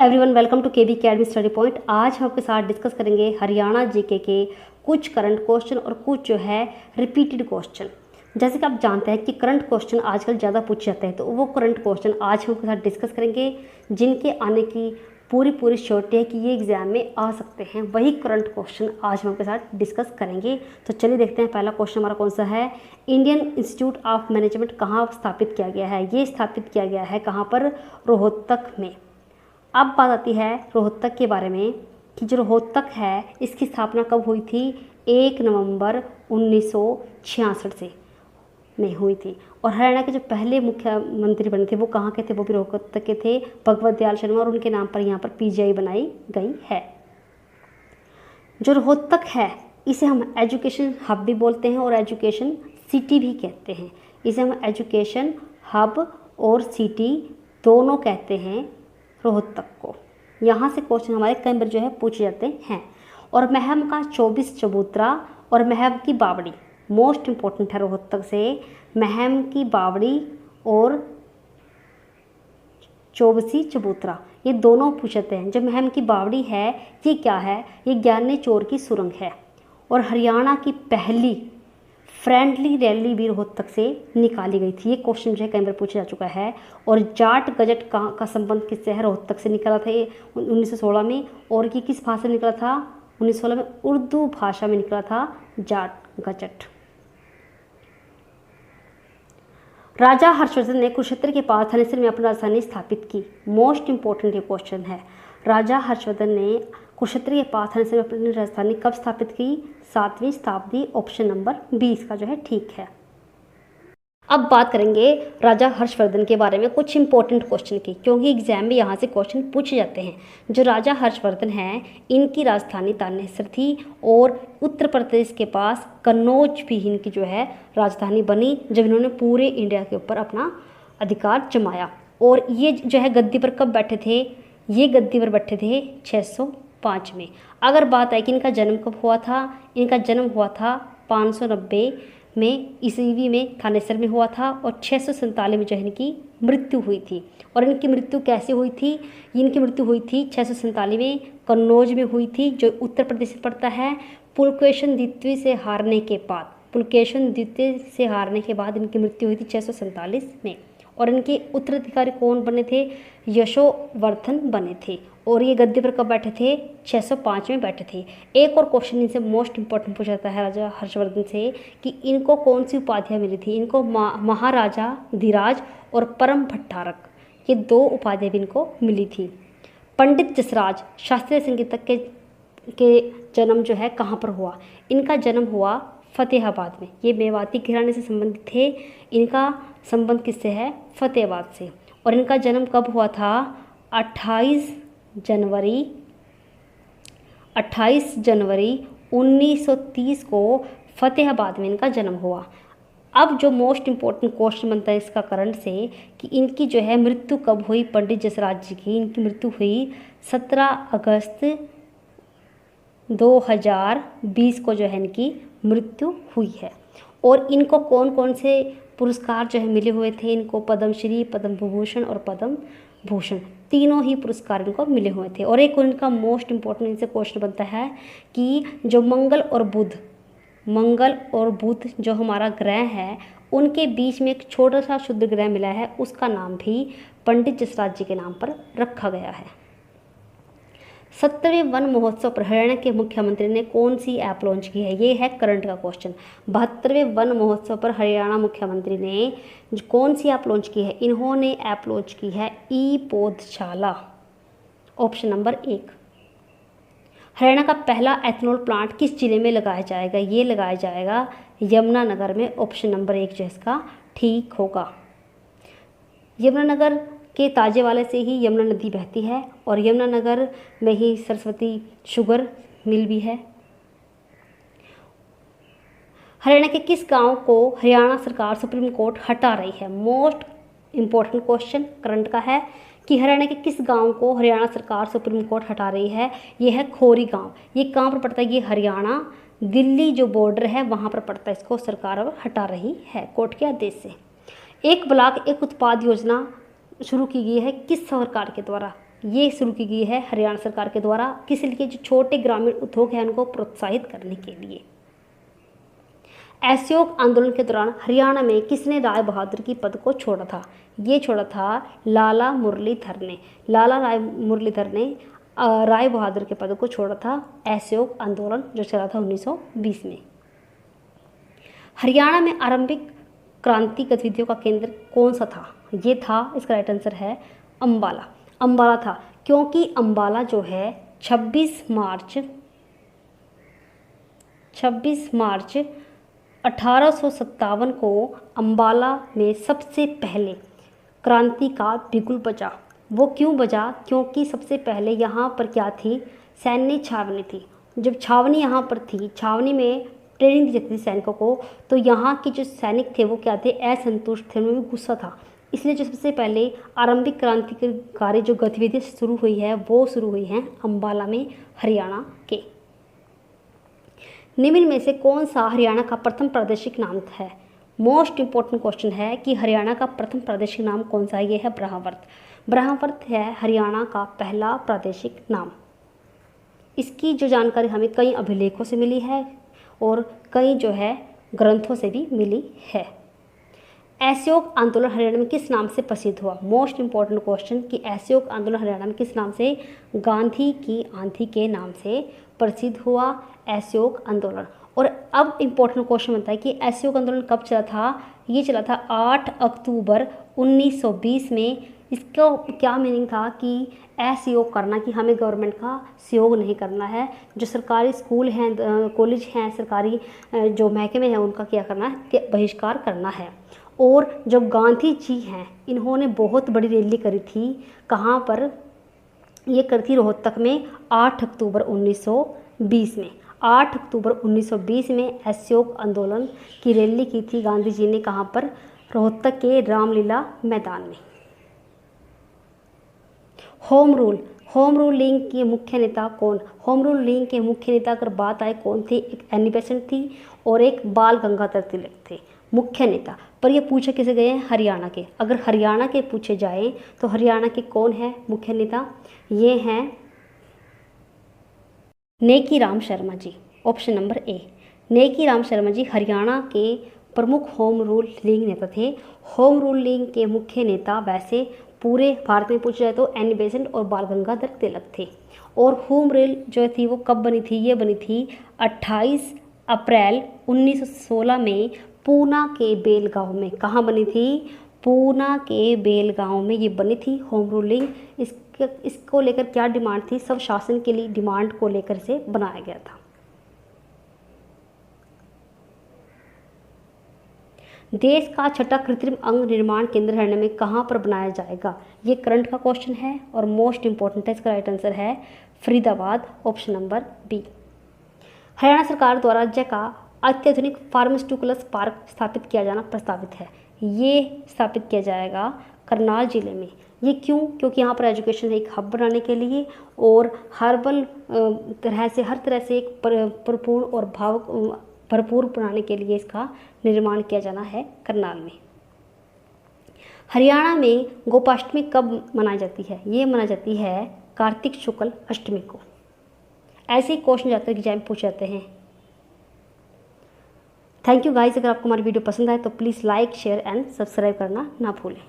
Everyone welcome to KB academy study point. आज हम आपके साथ डिस्कस करेंगे हरियाणा जीके के कुछ करंट क्वेश्चन और कुछ जो है रिपीटेड क्वेश्चन। जैसे कि आप जानते हैं कि करंट क्वेश्चन आजकल ज़्यादा पूछे जाते हैं, तो वो करंट क्वेश्चन आज हम आपके साथ डिस्कस करेंगे जिनके आने की पूरी श्योरिटी है कि ये एग्जाम में आ सकते हैं। वही करंट क्वेश्चन आज हम आपके साथ डिस्कस करेंगे। तो चलिए देखते हैं पहला क्वेश्चन हमारा कौन सा है। इंडियन इंस्टीट्यूट ऑफ मैनेजमेंट कहाँ स्थापित किया गया है? ये स्थापित किया गया है कहाँ पर? रोहतक में। अब बात आती है रोहतक के बारे में कि जो रोहतक है इसकी स्थापना कब हुई थी? 1 नवंबर 1966 से में हुई थी। और हरियाणा के जो पहले मुख्यमंत्री बने थे वो कहाँ के थे? वो भी रोहतक के थे, भगवत दयाल शर्मा, और उनके नाम पर यहाँ पर पीजीआई बनाई गई है। जो रोहतक है इसे हम एजुकेशन हब भी बोलते हैं और एजुकेशन सिटी भी कहते हैं। इसे हम एजुकेशन हब और सिटी दोनों कहते हैं रोहतक को। यहाँ से क्वेश्चन हमारे कई बार जो है पूछे जाते हैं। और महम का 24 चबूतरा और महम की बावड़ी मोस्ट इम्पोर्टेंट है रोहतक से। महम की बावड़ी और 24 चबूतरा ये दोनों पूछते हैं। जो महम की बावड़ी है ये क्या है? ये ज्ञानी चोर की सुरंग है। और हरियाणा की पहली फ्रेंडली रैली भी रोहतक से निकाली गई थी। ये क्वेश्चन जो है कई बार पूछा जा चुका है। और जाट गजट का संबंध किससे है? रोहतक से निकला था ये 1916 में। और ये किस भाषा में निकला था? 1916 में उर्दू भाषा में निकला था जाट गजट। राजा हर्षवर्धन ने कुरुक्षेत्र के पास थानेसर में अपनी राजधानी स्थापित की। मोस्ट इंपॉर्टेंट ये क्वेश्चन है। राजा हर्षवर्धन ने कुरुक्षेत्र के पास थानेसर में अपनी राजधानी कब स्थापित की? 7वीं शताब्दी। ऑप्शन नंबर 20 का जो है ठीक है। अब बात करेंगे राजा हर्षवर्धन के बारे में कुछ इंपॉर्टेंट क्वेश्चन की, क्योंकि एग्जाम में यहाँ से क्वेश्चन पूछे जाते हैं। जो राजा हर्षवर्धन हैं इनकी राजधानी तानेसर थी और उत्तर प्रदेश के पास कन्नौज भी इनकी जो है राजधानी बनी जब इन्होंने पूरे इंडिया के ऊपर अपना अधिकार जमाया। और ये जो है गद्दी पर कब बैठे थे? ये गद्दी पर बैठे थे 605 में। अगर बात है कि इनका जन्म कब हुआ था? इनका जन्म हुआ था 590 में ईस्वी में थानेसर में हुआ था। और 647 में जो है इनकी मृत्यु हुई थी। और इनकी मृत्यु कैसे हुई थी? इनकी मृत्यु हुई थी 647 में कन्नौज में हुई थी, जो उत्तर प्रदेश में पड़ता है। पुलकेशन द्वितीय से हारने के बाद, पुलकेशन द्वितीय से हारने के बाद इनकी मृत्यु हुई थी 647 में। और इनके उत्तराधिकारी कौन बने थे? यशोवर्धन बने थे। और ये गद्दी पर कब बैठे थे? 605 में बैठे थे। एक और क्वेश्चन इनसे मोस्ट इंपॉर्टेंट पूछा जाता है राजा हर्षवर्धन से कि इनको कौन सी उपाधियाँ मिली थी? इनको महाराजा धीराज और परम भट्टारक, ये 2 उपाधियाँ भी इनको मिली थी। पंडित जसराज शास्त्रीय संगीतज्ञ के जन्म जो है कहाँ पर हुआ? इनका जन्म हुआ फतेहाबाद में। ये मेवाती घराने से संबंधित थे। इनका संबंध किससे है? फतेहाबाद से। और इनका जन्म कब हुआ था? 28 जनवरी 1930 को फतेहाबाद में इनका जन्म हुआ। अब जो मोस्ट इम्पोर्टेंट क्वेश्चन बनता है इसका करंट से कि इनकी जो है मृत्यु कब हुई? पंडित जसराज जी की इनकी मृत्यु हुई 17 अगस्त 2020 को जो है इनकी मृत्यु हुई है। और इनको कौन कौन से पुरस्कार जो है मिले हुए थे? इनको पद्मश्री, पद्म विभूषण और पद्म भूषण, तीनों ही पुरस्कार इनको मिले हुए थे। और एक इनका मोस्ट इम्पोर्टेंट इनसे क्वेश्चन बनता है कि जो मंगल और बुध जो हमारा ग्रह है उनके बीच में एक छोटा सा शुद्ध ग्रह मिला है, उसका नाम भी पंडित जसराज जी के नाम पर रखा गया है। 70वें वन महोत्सव पर हरियाणा के मुख्यमंत्री ने कौन सी ऐप लॉन्च की है? ये है करंट का क्वेश्चन। 72वें वन महोत्सव पर हरियाणा मुख्यमंत्री ने कौन सी ऐप लॉन्च की है? इन्होंने ऐप लॉन्च की है ई पौधशाला। Option number 1। हरियाणा का पहला एथेनॉल प्लांट किस जिले में लगाया जाएगा? ये लगाया जाएगा यमुनानगर में। ऑप्शन नंबर 1 जो इसका ठीक होगा। यमुनानगर के ताजेवाले से ही यमुना नदी बहती है और यमुनानगर में ही सरस्वती शुगर मिल भी है। हरियाणा के किस गांव को हरियाणा सरकार सुप्रीम कोर्ट हटा रही है? मोस्ट इम्पोर्टेंट क्वेश्चन करंट का है कि हरियाणा के किस गांव को हरियाणा सरकार सुप्रीम कोर्ट हटा रही है? ये है खोरी गांव। ये कहाँ पर पड़ता है? ये हरियाणा दिल्ली जो बॉर्डर है वहाँ पर पड़ता है। इसको सरकार अब हटा रही है कोर्ट के आदेश से। एक ब्लॉक एक उत्पाद योजना शुरू की गई है किस सरकार के द्वारा? ये शुरू की गई है हरियाणा सरकार के द्वारा, किस लिए? जो छोटे ग्रामीण उद्योग हैं उनको प्रोत्साहित करने के लिए। असहयोग आंदोलन के दौरान हरियाणा में किसने राय बहादुर की पद को छोड़ा था? ये छोड़ा था लाला मुरलीधर ने। लाला राय मुरलीधर ने राय बहादुर के पद को छोड़ा था। असहयोग आंदोलन जो चला था 1920 में। हरियाणा में आरंभिक क्रांति गतिविधियों का केंद्र कौन सा था? ये था, इसका राइट आंसर है अम्बाला। अम्बाला था, क्योंकि अम्बाला जो है 26 मार्च 1857 को अम्बाला में सबसे पहले क्रांति का बिगुल बजा। वो क्यों बजा? क्योंकि सबसे पहले यहाँ पर क्या थी? सैन्य छावनी थी। जब छावनी यहाँ पर थी, छावनी में ट्रेनिंग दी जाती थी सैनिकों को, तो यहाँ के जो सैनिक थे वो क्या थे? असंतुष्ट थे, उनमें गुस्सा था। इसलिए जो सबसे पहले आरंभिक क्रांतिकारी जो गतिविधि शुरू हुई है वो शुरू हुई हैं अम्बाला में, हरियाणा के। निम्न में से कौन सा हरियाणा का प्रथम प्रादेशिक नाम है? मोस्ट इंपॉर्टेंट क्वेश्चन है कि हरियाणा का प्रथम प्रादेशिक नाम कौन सा है? ये है ब्रह्मावर्त। ब्रह्मावर्त है हरियाणा का पहला प्रादेशिक नाम। इसकी जो जानकारी हमें कई अभिलेखों से मिली है और कई जो है ग्रंथों से भी मिली है। असहयोग आंदोलन हरियाणा में किस नाम से प्रसिद्ध हुआ? मोस्ट इंपॉर्टेंट क्वेश्चन कि असहयोग आंदोलन हरियाणा में किस नाम से? गांधी की आंधी के नाम से प्रसिद्ध हुआ असहयोग आंदोलन। और अब इम्पोर्टेंट क्वेश्चन बनता है कि असहयोग आंदोलन कब चला था? ये चला था 8 अक्टूबर 1920 में। इसका क्या मीनिंग था कि असहयोग करना, कि हमें गवर्नमेंट का सहयोग नहीं करना है, जो सरकारी स्कूल हैं, कॉलेज हैं, सरकारी जो महकमे हैं उनका क्या करना है? बहिष्कार करना है। और जो गांधी जी हैं इन्होंने बहुत बड़ी रैली करी थी। कहाँ पर? ये करी थी रोहतक में 8 अक्टूबर 1920 में। 8 अक्टूबर 1920 में असहयोग आंदोलन की रैली की थी गांधी जी ने। कहाँ पर? रोहतक के रामलीला मैदान में। होम रूलिंग के मुख्य नेता कौन? होम रूलिंग के मुख्य नेता अगर बात आए कौन थे? एक एनी बेसेंट थी और एक बाल गंगाधर तिलक थे मुख्य नेता। पर ये पूछे किसे गए हैं? हरियाणा के। अगर हरियाणा के पूछे जाए तो हरियाणा के कौन है मुख्य नेता? ये हैं नेकी Ram Sharma ji. Option number A, नेकी राम शर्मा जी हरियाणा के प्रमुख होम रूलिंग नेता थे। होम रूलिंग के मुख्य नेता वैसे पूरे भारत में पूछा जाए तो एनी बेसेंट और बाल गंगाधर तिलक थे। और होम रूल जो थी वो कब बनी थी? ये बनी थी 28 अप्रैल 1916 में पूना के बेलगांव में। कहाँ बनी थी? पूना के बेलगांव में ये बनी थी होम रूलिंग। इसको लेकर क्या डिमांड थी? सब शासन के लिए डिमांड को लेकर से बनाया गया था। देश का छठा कृत्रिम अंग निर्माण केंद्र हरियाणा में कहाँ पर बनाया जाएगा? ये करंट का क्वेश्चन है और मोस्ट इंपॉर्टेंट है। इसका राइट आंसर है Faridabad. Option number B. Haryana सरकार द्वारा राज्य का अत्याधुनिक फार्मास्यूटिकल्स पार्क स्थापित किया जाना प्रस्तावित है। ये स्थापित किया जाएगा करनाल जिले में। ये क्यों? क्योंकि यहाँ पर एजुकेशन एक हब बनाने के लिए और हर्बल हर तरह से एक परिपूर्ण और भरपूर बनाने के लिए इसका निर्माण किया जाना है करनाल में। हरियाणा में गोपाष्टमी कब मनाई जाती है? ये मनाई जाती है कार्तिक शुक्ल अष्टमी को। ऐसे ही क्वेश्चन ज़्यादातर एग्जाम पूछ जाते हैं। Thank you guys. अगर आपको हमारी वीडियो पसंद आए तो please like, share and subscribe करना ना भूलें।